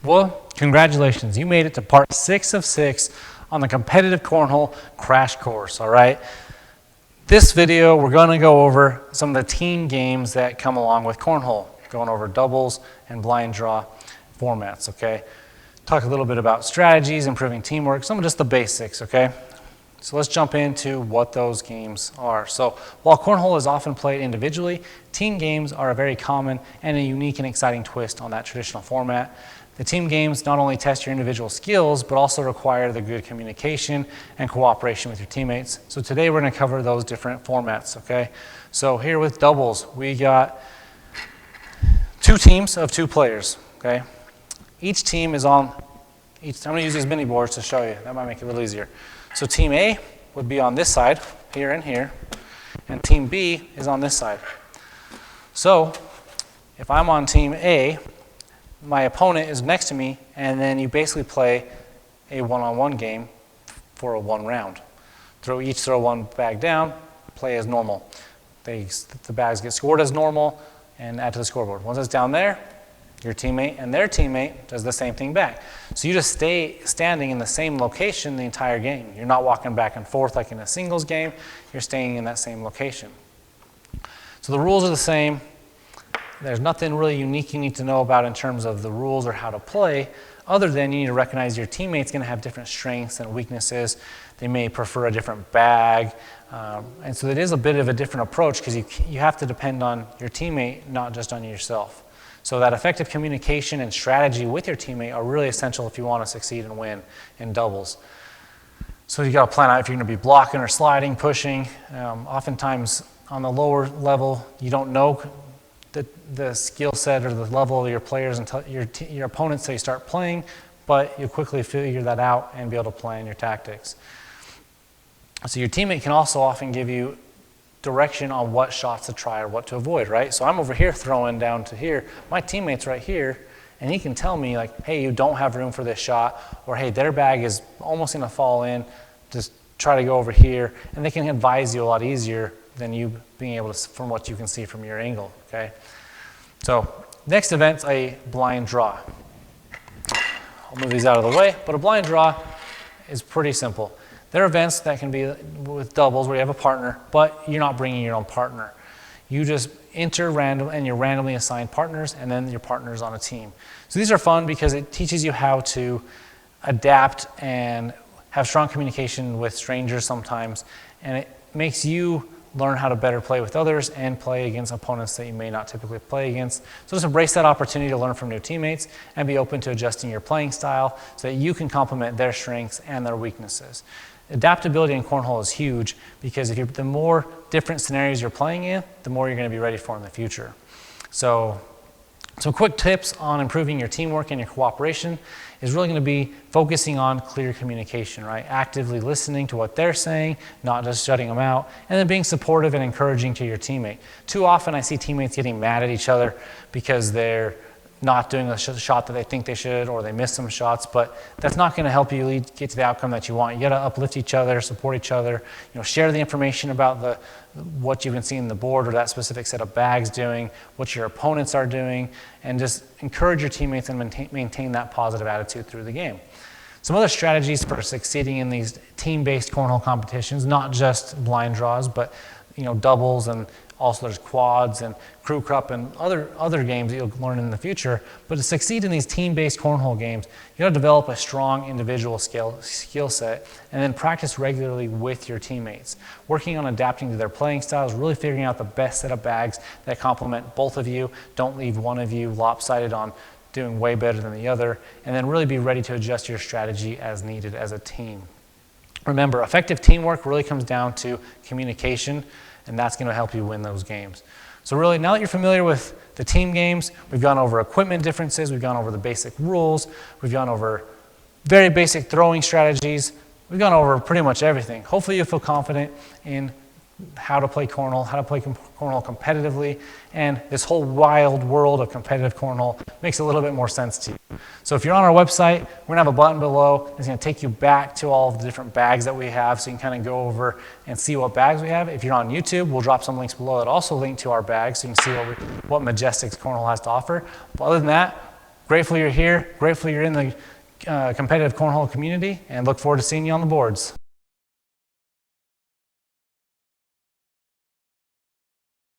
Well, congratulations. You made it to part 6 of 6 on the competitive cornhole crash course, all right? This video, we're going to go over some of the team games that come along with cornhole, going over doubles and blind draw formats, okay? Talk a little bit about strategies, improving teamwork, some of just the basics, okay? So let's jump into what those games are. So while cornhole is often played individually, team games are a very common and a unique and exciting twist on that traditional format. The team games not only test your individual skills, but also require the good communication and cooperation with your teammates. So today we're going to cover those different formats, okay? So here with doubles, we got 2 teams of 2 players, okay? Each team is on, I'm going to use these mini boards to show you. That might make it a little easier. So team A would be on this side, here and here, and team B is on this side. So if I'm on team A, my opponent is next to me, and then you basically play a one-on-one game for a 1 round. Each throw 1 bag down, play as normal. The bags get scored as normal and add to the scoreboard. Once it's down there, your teammate and their teammate does the same thing back. So you just stay standing in the same location the entire game. You're not walking back and forth like in a singles game. You're staying in that same location. So the rules are the same. There's nothing really unique you need to know about in terms of the rules or how to play, other than you need to recognize your teammate's going to have different strengths and weaknesses. They may prefer a different bag. And so it is a bit of a different approach because you have to depend on your teammate, not just on yourself. So that effective communication and strategy with your teammate are really essential if you want to succeed and win in doubles. So you got to plan out if you're going to be blocking or sliding, pushing. Oftentimes on the lower level, you don't know the skill set or the level of your players until your opponents until you start playing, but you quickly figure that out and be able to plan your tactics. So your teammate can also often give you direction on what shots to try or what to avoid, right? So I'm over here throwing down to here. My teammate's right here, and he can tell me like, hey, you don't have room for this shot, or hey, their bag is almost going to fall in. Just try to go over here, and they can advise you a lot easier than you being able to, from what you can see from your angle, okay? So next event's a blind draw. I'll move these out of the way, but a blind draw is pretty simple. There are events that can be with doubles where you have a partner, but you're not bringing your own partner. You just enter random, and you're randomly assigned partners, and then your partner's on a team. So these are fun because it teaches you how to adapt and have strong communication with strangers sometimes, and it makes you learn how to better play with others and play against opponents that you may not typically play against. So just embrace that opportunity to learn from new teammates and be open to adjusting your playing style so that you can complement their strengths and their weaknesses. Adaptability in cornhole is huge because the more different scenarios you're playing in, the more you're going to be ready for in the future. So some quick tips on improving your teamwork and your cooperation is really going to be focusing on clear communication, right? Actively listening to what they're saying, not just shutting them out, and then being supportive and encouraging to your teammate. Too often I see teammates getting mad at each other because they're not doing a shot that they think they should, or they miss some shots, but that's not going to help you get to the outcome that you want. You got to uplift each other, support each other, share the information about what you've been seeing on the board or that specific set of bags doing, what your opponents are doing, and just encourage your teammates and maintain that positive attitude through the game. Some other strategies for succeeding in these team-based cornhole competitions, not just blind draws, but doubles, and also there's quads and crew cup and other games that you'll learn in the future. But to succeed in these team-based cornhole games, you got to develop a strong individual skill set and then practice regularly with your teammates. Working on adapting to their playing styles, really figuring out the best set of bags that complement both of you. Don't leave one of you lopsided on doing way better than the other, and then really be ready to adjust your strategy as needed as a team. Remember, effective teamwork really comes down to communication, and that's going to help you win those games. So really, now that you're familiar with the team games, we've gone over equipment differences, we've gone over the basic rules, we've gone over very basic throwing strategies, we've gone over pretty much everything. Hopefully you'll feel confident in how to play cornhole, how to play cornhole competitively, and this whole wild world of competitive cornhole makes a little bit more sense to you. So if you're on our website, we're going to have a button below. It's going to take you back to all of the different bags that we have so you can kind of go over and see what bags we have. If you're on YouTube, we'll drop some links below that also link to our bags so you can see what Myjestix Cornhole has to offer. But other than that, Grateful you're here, grateful you're in the competitive cornhole community, and look forward to seeing you on the boards.